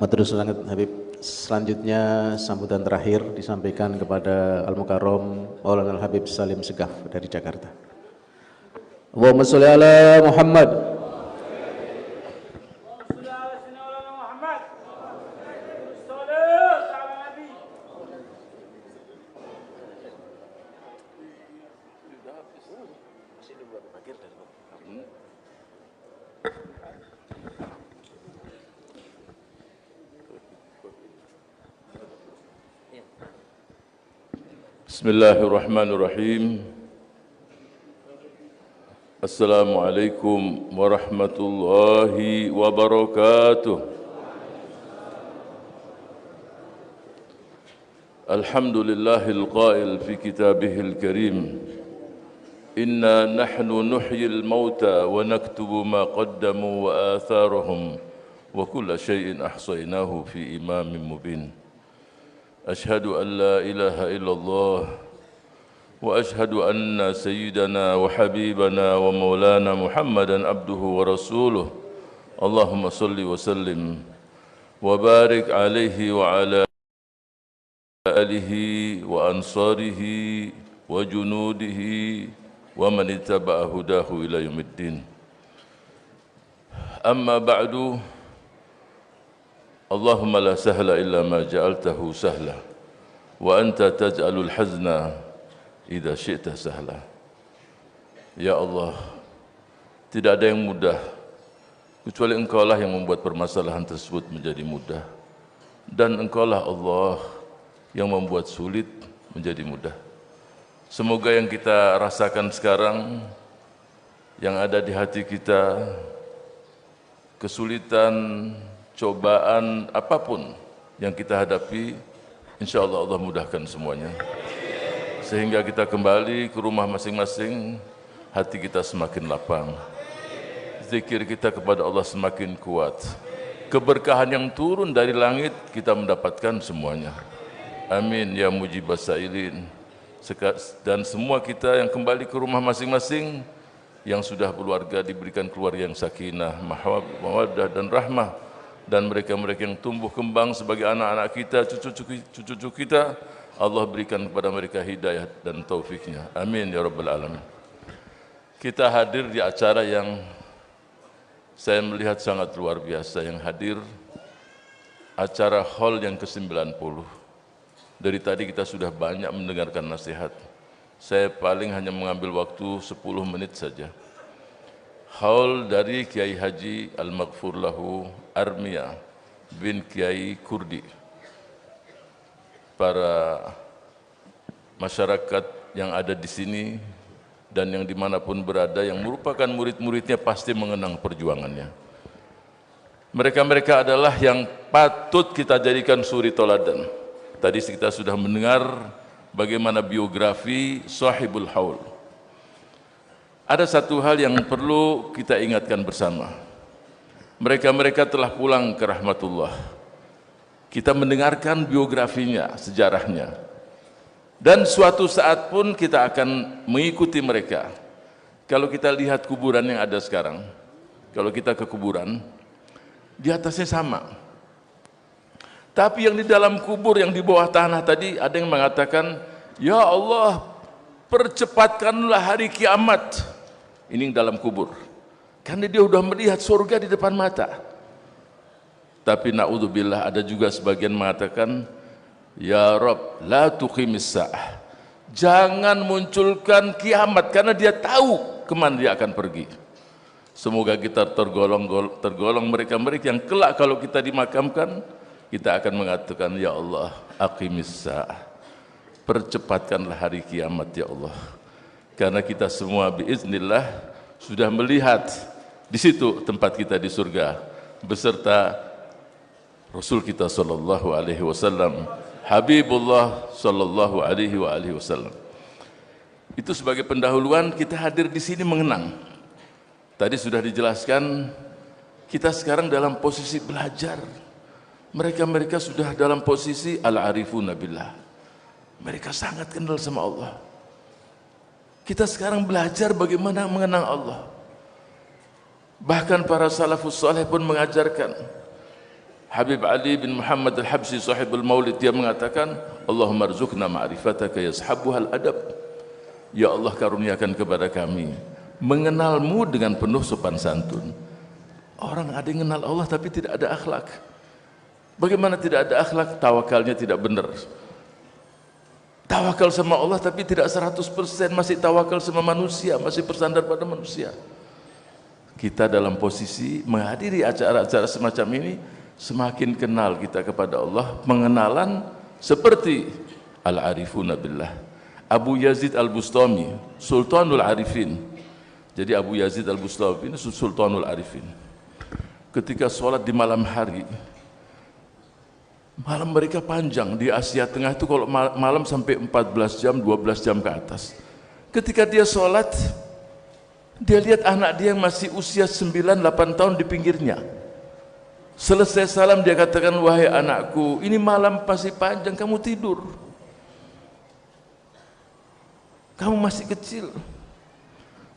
Matur sangat Habib. Selanjutnya sambutan terakhir disampaikan kepada Al-Mukarram Maulana Al-Habib Salim Segaf dari Jakarta. Allahumma sholli ala Muhammad. Bismillahirrahmanirrahim. Assalamualaikum warahmatullahi wabarakatuh. Alhamdulillahil qail fi kitabihil karim. Inna nahnu nuhyil mauta wa naktubu ma qaddamu wa atharahum wa kulla syai'in ahsaynahu fi imamin mubin. أشهد أن لا إله إلا الله وأشهد أن سيدنا وحبيبنا ومولانا محمدا عبده ورسوله اللهم صل وسلم وبارك عليه وعلى آله وأنصاره وجنوده ومن اتبع هداه إلى يوم الدين أما بعد Allahumma la sahla illa ma ja'altahu sahla wa anta taj'alul hazna idza syi'ta sahla. Ya Allah, tidak ada yang mudah kecuali Engkaulah yang membuat permasalahan tersebut menjadi mudah, dan Engkaulah Allah yang membuat sulit menjadi mudah. Semoga yang kita rasakan sekarang, yang ada di hati kita, kesulitan, cobaan apapun yang kita hadapi, insyaallah Allah mudahkan semuanya. Sehingga kita kembali ke rumah masing-masing, hati kita semakin lapang. Zikir kita kepada Allah semakin kuat. Keberkahan yang turun dari langit kita mendapatkan semuanya. Amin ya mujibas sailin. Dan semua kita yang kembali ke rumah masing-masing, yang sudah keluarga diberikan keluarga yang sakinah, mawaddah dan rahmah. Dan mereka-mereka yang tumbuh kembang sebagai anak-anak kita, cucu-cucu kita, Allah berikan kepada mereka hidayah dan taufiknya. Amin ya rabbal alamin. Kita hadir di acara yang saya melihat sangat luar biasa, yang hadir acara hall yang ke-90. Dari tadi kita sudah banyak mendengarkan nasihat. Saya paling hanya mengambil waktu 10 menit saja. Haul dari Kiai Haji Al-Maghfur Lahu Armia bin Kiai Kurdi. Para masyarakat yang ada di sini dan yang dimanapun berada, yang merupakan murid-muridnya pasti mengenang perjuangannya. Mereka-mereka adalah yang patut kita jadikan suri toladan. Tadi kita sudah mendengar bagaimana biografi Sahibul Haul. Ada satu hal yang perlu kita ingatkan bersama. Mereka-mereka telah pulang ke rahmatullah. Kita mendengarkan biografinya, sejarahnya. Dan suatu saat pun kita akan mengikuti mereka. Kalau kita lihat kuburan yang ada sekarang, kalau kita ke kuburan, di atasnya sama. Tapi yang di dalam kubur, yang di bawah tanah tadi, ada yang mengatakan, ya Allah, percepatkanlah hari kiamat. Ini dalam kubur, karena dia sudah melihat surga di depan mata. Tapi na'udzubillah, ada juga sebagian mengatakan, ya Rabb, la tuqimis sa'ah, jangan munculkan kiamat, karena dia tahu kemana dia akan pergi. Semoga kita tergolong mereka-mereka yang kelak kalau kita dimakamkan, kita akan mengatakan, ya Allah, aqimis sa'ah, percepatkanlah hari kiamat ya Allah. Karena kita semua biiznillah sudah melihat di situ tempat kita di surga beserta Rasul kita sallallahu alaihi wasallam, Habibullah sallallahu alaihi wasallam. Itu sebagai pendahuluan, kita hadir di sini mengenang. Tadi sudah dijelaskan, kita sekarang dalam posisi belajar. Mereka-mereka sudah dalam posisi al-arifuna billah. Mereka sangat kenal sama Allah. Kita sekarang belajar bagaimana mengenang Allah. Bahkan para salafus saleh pun mengajarkan, Habib Ali bin Muhammad Al-Habsyi sahibul Maulid, dia mengatakan, Allahumma rzuqna ma'rifataka yashabuhal adab. Ya Allah, karuniakan kepada kami mengenalmu dengan penuh sopan santun. Orang ada yang kenal Allah tapi tidak ada akhlak. Bagaimana tidak ada akhlak? Tawakalnya tidak benar. Tawakal sama Allah tapi tidak 100%, masih tawakal sama manusia, masih bersandar pada manusia. Kita dalam posisi menghadiri acara-acara semacam ini, semakin kenal kita kepada Allah, pengenalan seperti Al-Arifuna Billah. Abu Yazid Al-Bustami, Sultanul Arifin. Jadi Abu Yazid Al-Bustami ini Sultanul Arifin. Ketika sholat di malam hari, malam mereka panjang di Asia Tengah itu, kalau malam sampai 14 jam, 12 jam ke atas. Ketika dia sholat, dia lihat anak dia yang masih usia 9-8 tahun di pinggirnya. Selesai salam dia katakan, wahai anakku, ini malam masih panjang, kamu tidur. Kamu masih kecil.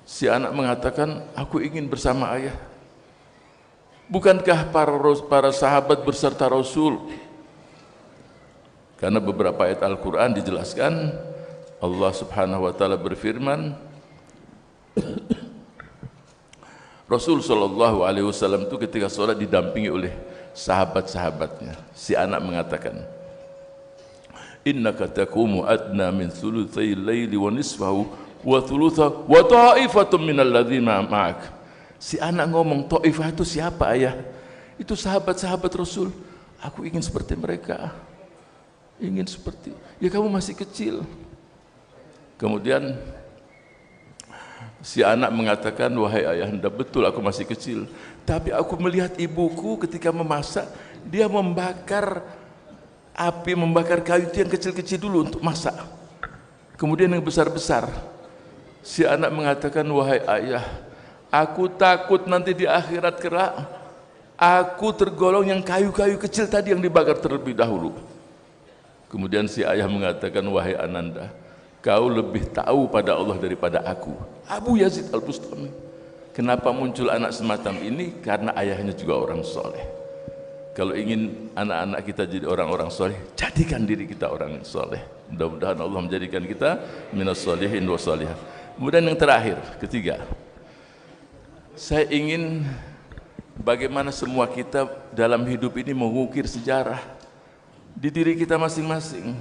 Si anak mengatakan, aku ingin bersama ayah. Bukankah para sahabat berserta Rasul? Karena beberapa ayat Al-Quran dijelaskan, Allah subhanahu wa ta'ala berfirman, Rasul sallallahu alaihi wasallam itu ketika sholat didampingi oleh sahabat-sahabatnya. Si anak mengatakan, innaka taqumu adna min thulutsai laili wa nisfahu wa thulutha wa ta'ifatun minal ladzina ma'ak. Si anak ngomong, Taifah itu siapa ayah? Itu sahabat-sahabat Rasul. Aku ingin seperti mereka. Ingin seperti, ya kamu masih kecil. Kemudian si anak mengatakan, wahai ayahanda, betul aku masih kecil, tapi aku melihat ibuku ketika memasak, dia membakar api, membakar kayu itu yang kecil-kecil dulu untuk masak, kemudian yang besar-besar. Si anak mengatakan, wahai ayah, aku takut nanti di akhirat kelak aku tergolong yang kayu-kayu kecil tadi yang dibakar terlebih dahulu. Kemudian si ayah mengatakan, wahai ananda, kau lebih tahu pada Allah daripada aku. Abu Yazid Al-Bustami. Kenapa muncul anak semacam ini? Karena ayahnya juga orang soleh. Kalau ingin anak-anak kita jadi orang-orang soleh, jadikan diri kita orang yang soleh. Mudah-mudahan Allah menjadikan kita minas solihin wa solihah. Kemudian yang terakhir, ketiga, saya ingin bagaimana semua kita dalam hidup ini mengukir sejarah di diri kita masing-masing.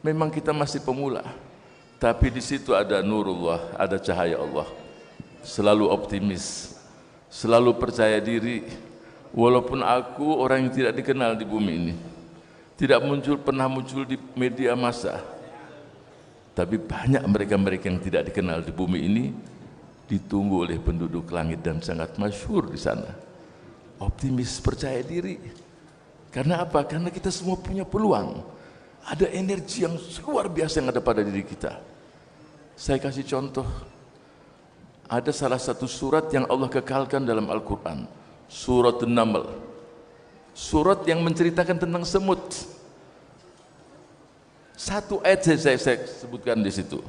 Memang kita masih pemula, tapi di situ ada nurullah, ada cahaya Allah. Selalu optimis, selalu percaya diri. Walaupun aku orang yang tidak dikenal di bumi ini, tidak pernah muncul di media massa, tapi banyak mereka-mereka yang tidak dikenal di bumi ini ditunggu oleh penduduk langit dan sangat masyhur di sana. Optimis, percaya diri. Karena apa? Karena kita semua punya peluang. Ada energi yang luar biasa yang ada pada diri kita. Saya kasih contoh. Ada salah satu surat yang Allah kekalkan dalam Al-Quran. Surat An-Naml. Surat yang menceritakan tentang semut. Satu ayat saya sebutkan di situ.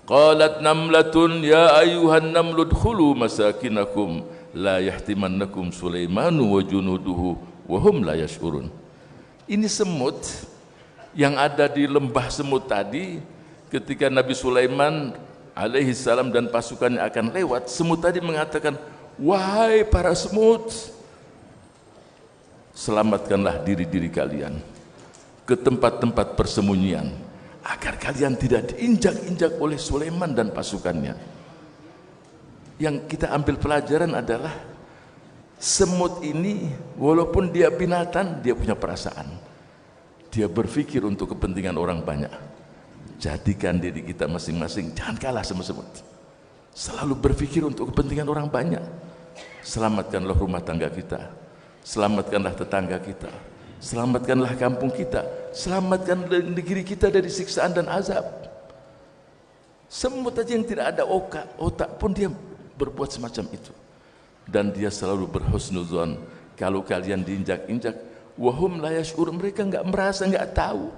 Qalat namlatun ya ayyuhan namlu dkhulu masakinakum la yahtimannakum Sulaimanu wa junuduhu wa hum la yash'urun. Ini semut yang ada di lembah semut tadi, ketika Nabi Sulaiman alaihi salam dan pasukannya akan lewat, semut tadi mengatakan, wahai para semut, selamatkanlah diri-diri kalian ke tempat-tempat persembunyian, agar kalian tidak diinjak-injak oleh Sulaiman dan pasukannya. Yang kita ambil pelajaran adalah semut ini walaupun dia binatang, dia punya perasaan. Dia berpikir untuk kepentingan orang banyak. Jadikan diri kita masing-masing jangan kalah sama semut. Selalu berpikir untuk kepentingan orang banyak. Selamatkanlah rumah tangga kita, selamatkanlah tetangga kita, selamatkanlah kampung kita, selamatkan negeri kita dari siksaan dan azab. Semut aja yang tidak ada otak pun dia berbuat semacam itu. Dan dia selalu berhusnuzon. Kalau kalian diinjak-injak, wahum la yash'ur, mereka enggak merasa, enggak tahu.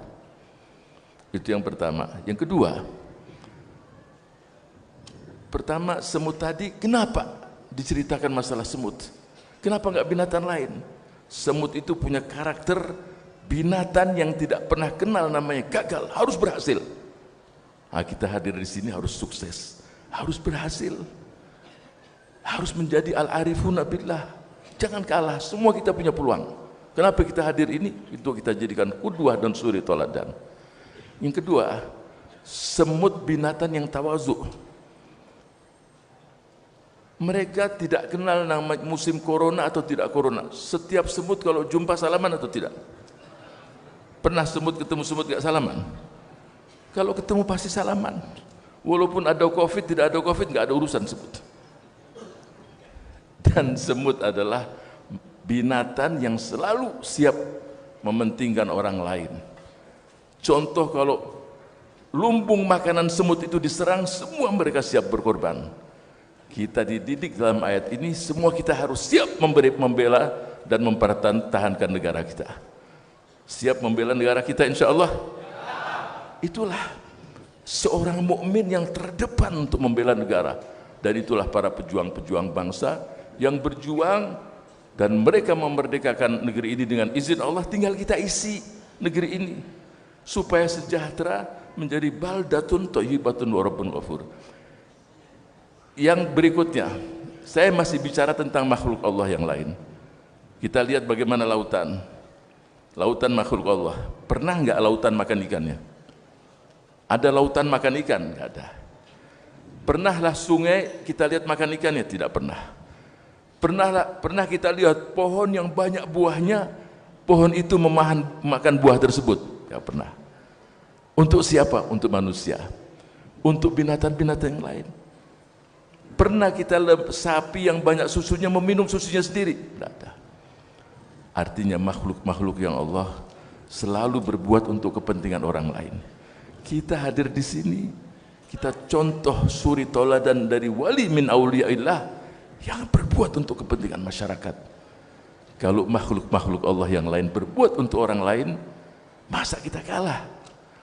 Itu yang pertama. Yang kedua, pertama semut tadi, kenapa diceritakan masalah semut? Kenapa enggak binatang lain? Semut itu punya karakter binatang yang tidak pernah kenal namanya gagal, harus berhasil. Nah, kita hadir di sini harus sukses, harus berhasil, harus menjadi al-arifuna billah. Jangan kalah, semua kita punya peluang. Kenapa kita hadir ini? Itu kita jadikan qudwah dan suri toladan. Yang kedua, semut binatang yang tawazu. Mereka tidak kenal nama musim corona atau tidak corona. Setiap semut kalau jumpa salaman atau tidak? Pernah semut ketemu semut gak salaman? Kalau ketemu pasti salaman. Walaupun ada covid, tidak ada covid, gak ada urusan semut. Dan semut adalah binatang yang selalu siap mementingkan orang lain. Contoh, kalau lumbung makanan semut itu diserang, semua mereka siap berkorban. Kita dididik dalam ayat ini, semua kita harus siap membela dan mempertahankan negara kita. Siap membela negara kita insya Allah. Itulah seorang mukmin yang terdepan untuk membela negara. Dan itulah para pejuang-pejuang bangsa yang berjuang dan mereka memerdekakan negeri ini dengan izin Allah. Tinggal kita isi negeri ini supaya sejahtera, menjadi baldatun thayyibatun wa rabbun ghafur. Yang berikutnya, saya masih bicara tentang makhluk Allah yang lain. Kita lihat bagaimana lautan. Lautan makhluk Allah. Pernah nggak lautan makan ikannya? Ada lautan makan ikan? Nggak ada. Pernahlah sungai kita lihat makan ikannya? Tidak pernah. Pernah kita lihat pohon yang banyak buahnya, pohon itu makan buah tersebut? Tidak pernah. Untuk siapa? Untuk manusia. Untuk binatang-binatang yang lain. Pernah kita lihat sapi yang banyak susunya meminum susunya sendiri? Tidak ada. Artinya makhluk-makhluk yang Allah selalu berbuat untuk kepentingan orang lain. Kita hadir di sini, kita contoh suri toladan dari wali min auliyaillah yang berbuat untuk kepentingan masyarakat. Kalau makhluk-makhluk Allah yang lain berbuat untuk orang lain, masa kita kalah?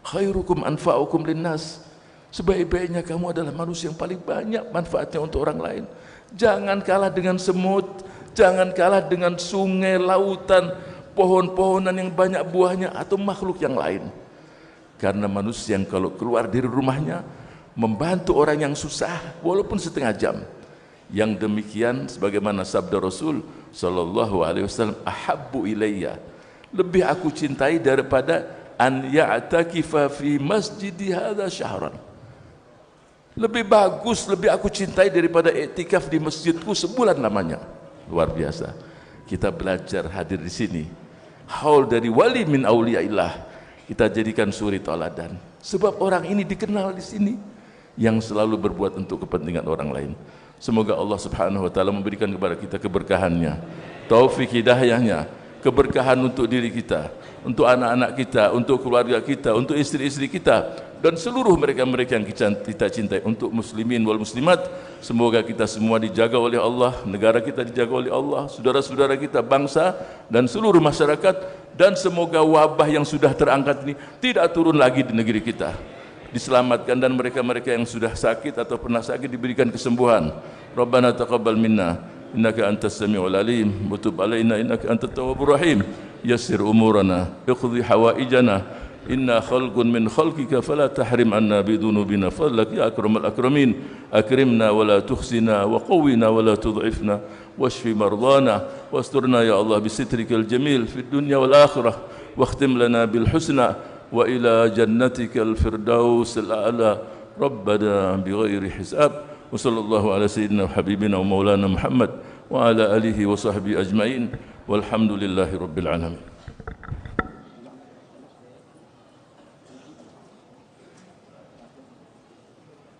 Khairukum anfa'ukum linnas. Sebaik-baiknya kamu adalah manusia yang paling banyak manfaatnya untuk orang lain. Jangan kalah dengan semut, jangan kalah dengan sungai, lautan, pohon-pohonan yang banyak buahnya atau makhluk yang lain. Karena manusia yang kalau keluar dari rumahnya membantu orang yang susah walaupun setengah jam. Yang demikian sebagaimana sabda Rasul sallallahu alaihi wasallam, ahabbu ilayya, lebih aku cintai daripada an ya'takifa fi masjidi hadza syahran. Lebih bagus, lebih aku cintai daripada iktikaf di masjidku sebulan lamanya. Luar biasa. Kita belajar hadir di sini. Haul dari wali min auliyaillah kita jadikan suri toladan. Sebab orang ini dikenal di sini yang selalu berbuat untuk kepentingan orang lain. Semoga Allah Subhanahu wa taala memberikan kepada kita keberkahannya, taufik hidayahnya, keberkahan untuk diri kita, untuk anak-anak kita, untuk keluarga kita, untuk istri-istri kita, dan seluruh mereka-mereka yang kita cintai, untuk muslimin wal muslimat. Semoga kita semua dijaga oleh Allah, negara kita dijaga oleh Allah, saudara-saudara kita, bangsa dan seluruh masyarakat, dan semoga wabah yang sudah terangkat ini tidak turun lagi di negeri kita, diselamatkan, dan mereka-mereka yang sudah sakit atau pernah sakit diberikan kesembuhan. Rabbana taqabbal minna innaka antas samiul alim wa tub alaina innaka antat tawwabur rahim. Yassir umurana iqdi hawaijana inna khalqun min khalqika fala tahrim anna bidunubina fadlak ya akramal akramin. Akrimna wa la tukhzina wa qawwina wa la tudhifna washfi mardana wasturna ya Allah bisitrikal jamil fid dunya wal akhirah wakhtim lana bil husna wa ila jannatikal firdausil a'la rabbana bighairi hisab. Wa sallallahu ala sayyidina wa habibina wa maulana Muhammad wa ala alihi wa sahbihi ajma'in walhamdulillahi rabbil alamin.